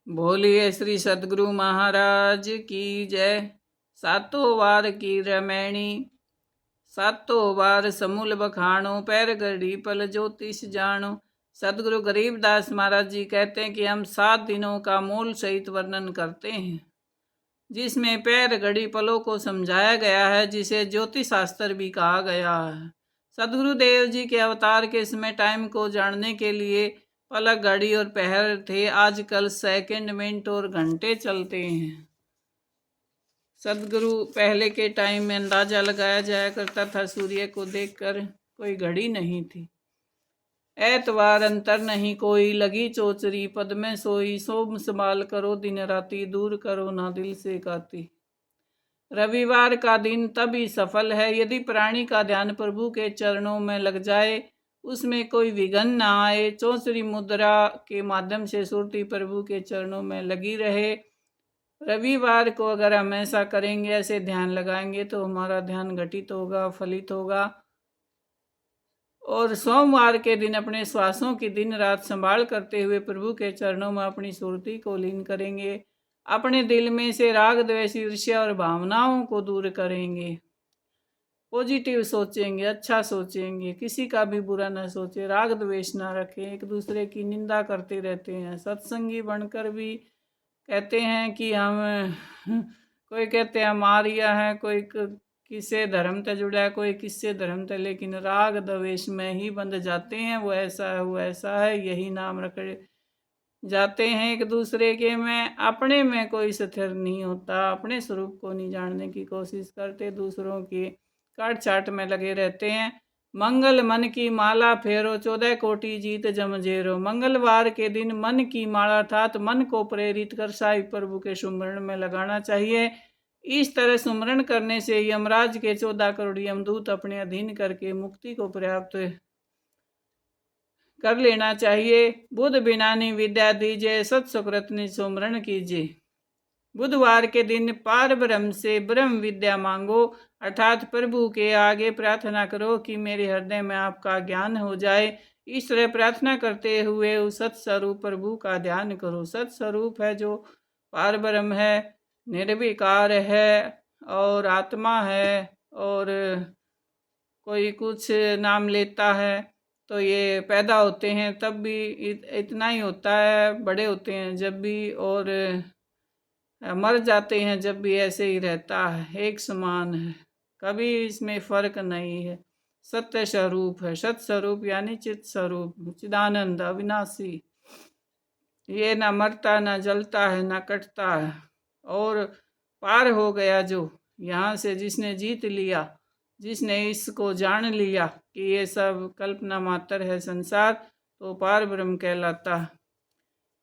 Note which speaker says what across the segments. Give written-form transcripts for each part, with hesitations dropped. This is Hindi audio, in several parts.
Speaker 1: बोलिए श्री सद्गुरु महाराज की जय। सातों वार की रमैणी, सातों वार समूल बखाणो, पैर घड़ी पल ज्योतिष जानो। सदगुरु गरीबदास महाराज जी कहते हैं कि हम 7 दिनों का मूल सहित वर्णन करते हैं, जिसमें पैर घड़ी पलों को समझाया गया है, जिसे ज्योतिष शास्त्र भी कहा गया है। सदगुरुदेव जी के अवतार के समय टाइम को जानने के लिए पलक, घड़ी और पहर थे। आजकल सेकंड, मिनट और घंटे चलते हैं। सदगुरु पहले के टाइम में अंदाजा लगाया जाया करता था सूर्य को देखकर, कोई घड़ी नहीं थी। ऐतवार अंतर नहीं कोई, लगी चोचरी पद में सोई, सोम संभाल करो दिन राती, दूर करो ना दिल से काती। रविवार का दिन तभी सफल है यदि प्राणी का ध्यान प्रभु के चरणों में लग जाए, उसमें कोई विघ्न ना आए। चौचरी मुद्रा के माध्यम से सुरती प्रभु के चरणों में लगी रहे। रविवार को अगर हम ऐसा करेंगे, ऐसे ध्यान लगाएंगे, तो हमारा ध्यान घटित होगा, फलित होगा। और सोमवार के दिन अपने श्वासों की दिन रात संभाल करते हुए प्रभु के चरणों में अपनी सुरती को लीन करेंगे। अपने दिल में से राग, द्वेष, ईर्ष्या और भावनाओं को दूर करेंगे। पॉजिटिव सोचेंगे, अच्छा सोचेंगे, किसी का भी बुरा ना सोचे, राग द्वेष ना रखें, एक दूसरे की निंदा करते रहते हैं। सत्संगी बनकर भी कहते हैं कि हम कोई कहते हैं हम आर्य हैं, कोई किससे धर्म से जुड़ा है, कोई किससे धर्म से, लेकिन राग द्वेष में ही बंध जाते हैं। वो ऐसा है, वो ऐसा है, यही नाम रख जाते हैं एक दूसरे के में। अपने में कोई स्थिर नहीं होता, अपने स्वरूप को नहीं जानने की कोशिश करते, दूसरों की काट छाट में लगे रहते हैं। मंगल मन की माला फेरो, 14 कोटि जीत जमजेरो। मंगलवार के दिन मन की माला अर्थात मन को प्रेरित कर साई प्रभु के सुमरण में लगाना चाहिए। इस तरह सुमरण करने से यमराज के 14 करोड़ यमदूत अपने अधीन करके मुक्ति को प्राप्त कर लेना चाहिए। बुध बिनानी विद्या दीजिए, सत सुकृत सुमरण कीजिए। बुधवार के दिन पार ब्रह्म से ब्रह्म विद्या मांगो, अर्थात प्रभु के आगे प्रार्थना करो कि मेरे हृदय में आपका ज्ञान हो जाए। इस तरह प्रार्थना करते हुए उस सत्स्वरूप प्रभु का ध्यान करो। सत्स्वरूप है जो पार ब्रह्म है, निर्विकार है और आत्मा है। और कोई कुछ नाम लेता है तो ये पैदा होते हैं तब भी इतना ही होता है, बड़े होते हैं जब भी, और मर जाते हैं जब भी, ऐसे ही रहता है, एक समान है, कभी इसमें फर्क नहीं है। सत्य स्वरूप है, सत्स्वरूप यानी चित स्वरूप, चिदानंद, अविनाशी। ये ना मरता, ना जलता है, ना कटता है, और पार हो गया जो यहाँ से, जिसने जीत लिया, जिसने इसको जान लिया कि ये सब कल्पना मात्र है संसार, तो पार ब्रह्म कहलाता।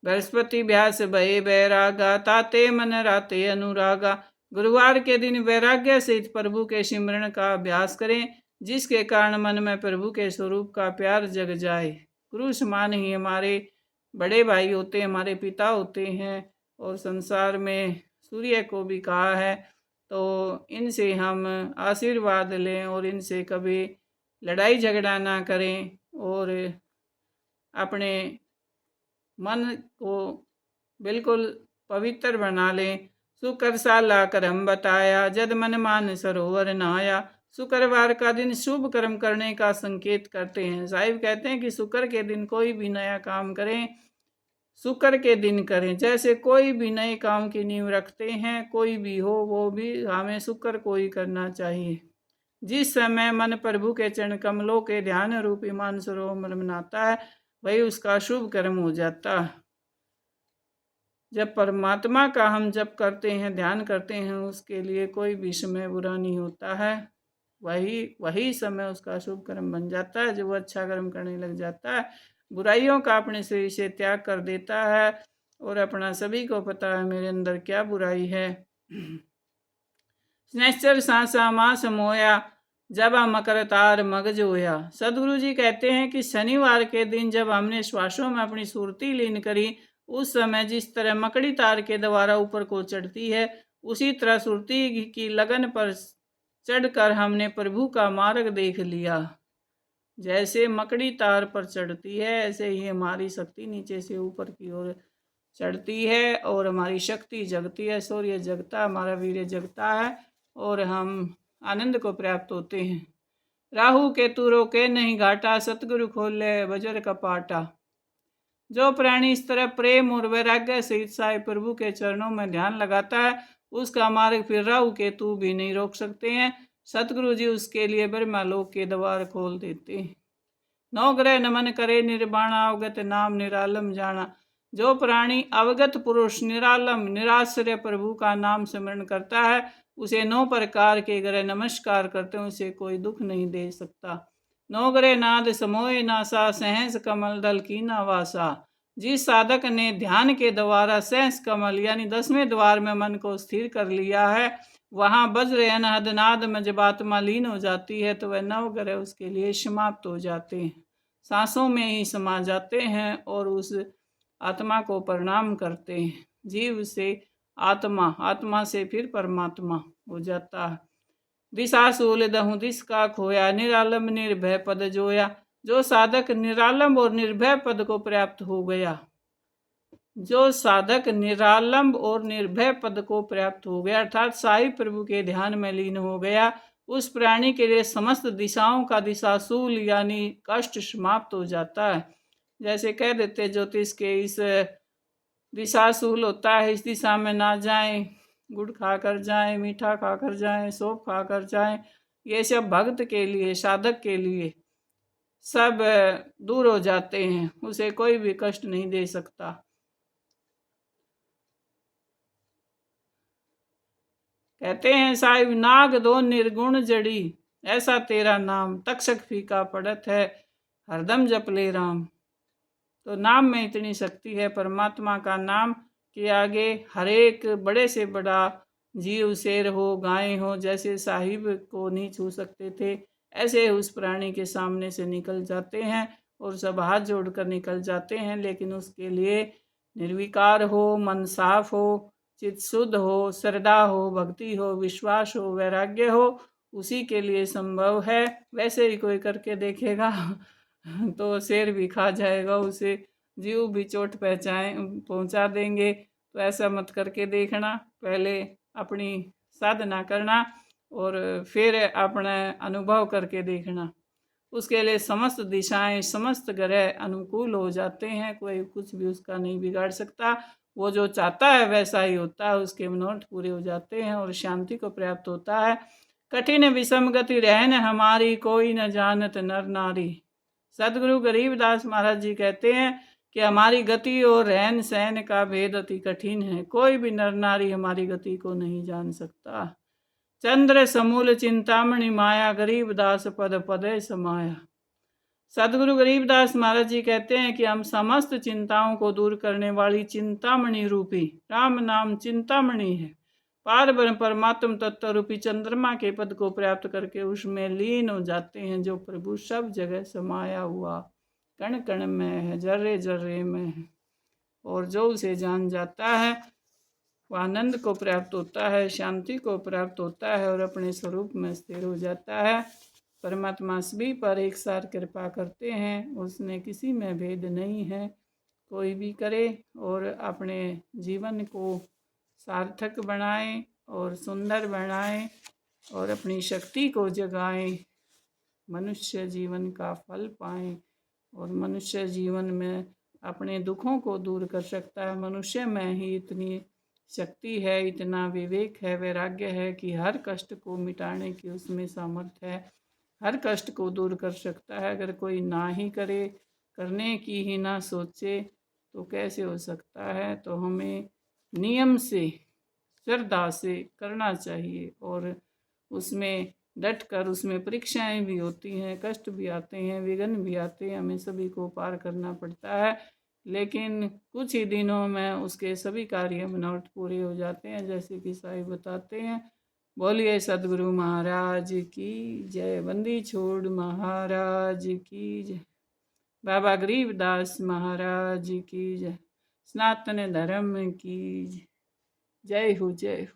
Speaker 1: बृहस्पति व्यास भये बैरागा, ताते मन राते अनुरागा। गुरुवार के दिन वैराग्य सहित प्रभु के सिमरण का अभ्यास करें, जिसके कारण मन में प्रभु के स्वरूप का प्यार जग जाए। गुरु समान ही हमारे बड़े भाई होते हैं, हमारे पिता होते हैं, और संसार में सूर्य को भी कहा है। तो इनसे हम आशीर्वाद लें और इनसे कभी लड़ाई झगड़ा ना करें, और अपने मन को बिल्कुल पवित्र बना लें। शुक्र सा लाकर हम बताया, जद मन मान सरोवर नहाया। शुक्रवार का दिन शुभ कर्म करने का संकेत करते हैं। साहिब कहते हैं कि शुक्र के दिन कोई भी नया काम करें, शुक्र के दिन करें। जैसे कोई भी नए काम की नींव रखते हैं, कोई भी हो, वो भी हमें शुक्र को ही करना चाहिए। जिस समय मन प्रभु के चरण कमलों के ध्यान रूपी मानसरोवर मनाता है, वही उसका शुभ कर्म हो जाता है। जब परमात्मा का हम जप करते हैं, ध्यान करते हैं, उसके लिए कोई भी समय बुरा नहीं होता है। वही समय उसका शुभ कर्म बन जाता है, जो वो अच्छा कर्म करने लग जाता है, बुराइयों का अपने शरीर से त्याग कर देता है। और अपना सभी को पता है मेरे अंदर क्या बुराई है। स्नेचर सांसा मास मोया, जब मकर तार मगज होया। सदगुरु जी कहते हैं कि शनिवार के दिन जब हमने श्वासों में अपनी सुरती लीन करी, उस समय जिस तरह मकड़ी तार के द्वारा ऊपर को चढ़ती है, उसी तरह सुरती की लगन पर चढ़कर हमने प्रभु का मार्ग देख लिया। जैसे मकड़ी तार पर चढ़ती है, ऐसे ही हमारी शक्ति नीचे से ऊपर की ओर चढ़ती है और हमारी शक्ति जगती है, शौर्य जगता, हमारा वीर्य जगता है और हम आनंद को प्राप्त होते हैं। राहु केतु रोके नहीं घाटा, सतगुरु खोले वज्र का पाटा। जो प्राणी इस तरह प्रेम और वैराग्य से साई प्रभु के चरणों में ध्यान लगाता है, उसका मार्ग फिर राहु केतु भी नहीं रोक सकते हैं। सतगुरु जी उसके लिए ब्रह्मालोक के द्वार खोल देते हैं। नौ ग्रह नमन करे निर्वाणा, अवगत नाम निरालम जाना। जो प्राणी अवगत पुरुष निरालम निराश्रय प्रभु का नाम स्मरण करता है, उसे 9 प्रकार के ग्रह नमस्कार करते हैं, उसे कोई दुख नहीं दे सकता। 9 ग्रह नाद समोय नासा, सहस कमल दल की नावासा। जिस साधक ने ध्यान के द्वारा सहस कमल यानी 10वें द्वार में मन को स्थिर कर लिया है, वहां वज्र अनहद नाद में जब आत्मा लीन हो जाती है तो वह 9 ग्रह उसके लिए समाप्त हो जाते हैं, सांसों में ही समा जाते हैं और उस आत्मा को प्रणाम करते हैं। जीव से आत्मा, आत्मा से फिर परमात्मा हो जाता है। दिशा सूल दहु दिस का खोया, निरालम निर्भय पद जोया। जो साधक निरालंब और निर्भय पद को प्राप्त हो गया, जो साधक निरालंब और निर्भय पद को प्राप्त हो गया अर्थात साई प्रभु के ध्यान में लीन हो गया, उस प्राणी के लिए समस्त दिशाओं का दिशाशूल यानी कष्ट समाप्त हो जाता है। जैसे कह देते ज्योतिष के इस दिशाशूल होता है, इस दिशा में ना जाएं, गुड़ खाकर जाएं, मीठा खाकर जाएं, सौंफ खाकर जाएं। ये सब भक्त के लिए, साधक के लिए सब दूर हो जाते हैं, उसे कोई भी कष्ट नहीं दे सकता। कहते हैं साहिब नाग दो निर्गुण जड़ी, ऐसा तेरा नाम तक्षक फीका पड़त है, हरदम जप ले राम। तो नाम में इतनी शक्ति है, परमात्मा का नाम के आगे हर एक बड़े से बड़ा जीव, शेर हो, गाय हो, जैसे साहिब को नहीं छू सकते थे, ऐसे उस प्राणी के सामने से निकल जाते हैं और सब हाथ जोड़कर निकल जाते हैं। लेकिन उसके लिए निर्विकार हो, मन साफ हो, चित्त शुद्ध हो, श्रद्धा हो, भक्ति हो, विश्वास हो, वैराग्य हो, उसी के लिए संभव है। वैसे ही कोई करके देखेगा तो शेर भी खा जाएगा, उसे जीव भी चोट पहुंचा देंगे। तो ऐसा मत करके देखना, पहले अपनी साधना करना और फिर अपना अनुभव करके देखना। उसके लिए समस्त दिशाएं, समस्त ग्रह अनुकूल हो जाते हैं, कोई कुछ भी उसका नहीं बिगाड़ सकता। वो जो चाहता है वैसा ही होता है, उसके मनोरथ पूरे हो जाते हैं और शांति को प्राप्त होता है। कठिन विषम गति रहन हमारी, कोई न जानत नर नारी। सदगुरु गरीबदास महाराज जी कहते हैं कि हमारी गति और रहन सहन का भेद अति कठिन है, कोई भी नर नारी हमारी गति को नहीं जान सकता। चंद्र समूल चिंतामणि माया, गरीबदास पद पदे समाया। सदगुरु गरीबदास महाराज जी कहते हैं कि हम समस्त चिंताओं को दूर करने वाली चिंतामणि रूपी राम नाम चिंतामणि है, पार ब्रह्म परमात्म तत्व रूपी चंद्रमा के पद को प्राप्त करके उसमें लीन हो जाते हैं, जो प्रभु सब जगह समाया हुआ कण कण में है, जर्रे जर्रे में है। और जो उसे जान जाता है वह आनंद को प्राप्त होता है, शांति को प्राप्त होता है और अपने स्वरूप में स्थिर हो जाता है। परमात्मा सभी पर एक साथ कृपा करते हैं, उसने किसी में भेद नहीं है। कोई भी करे और अपने जीवन को सार्थक बनाएं और सुंदर बनाएं और अपनी शक्ति को जगाएं, मनुष्य जीवन का फल पाएं और मनुष्य जीवन में अपने दुखों को दूर कर सकता है। मनुष्य में ही इतनी शक्ति है, इतना विवेक है, वैराग्य है कि हर कष्ट को मिटाने की उसमें सामर्थ्य है, हर कष्ट को दूर कर सकता है। अगर कोई ना ही करे, करने की ही ना सोचे तो कैसे हो सकता है। तो हमें नियम से, श्रद्धा से करना चाहिए और उसमें डट कर, उसमें परीक्षाएं भी होती हैं, कष्ट भी आते हैं, विघ्न भी आते हैं, हमें सभी को पार करना पड़ता है। लेकिन कुछ ही दिनों में उसके सभी कार्य मनोरथ पूरे हो जाते हैं, जैसे कि साईं बताते हैं। बोलिए सदगुरु महाराज की जय, बंदी छोड़ महाराज की जय, बाबा गरीबदास महाराज की जय, सनातन धर्म की जय हो, जय हो।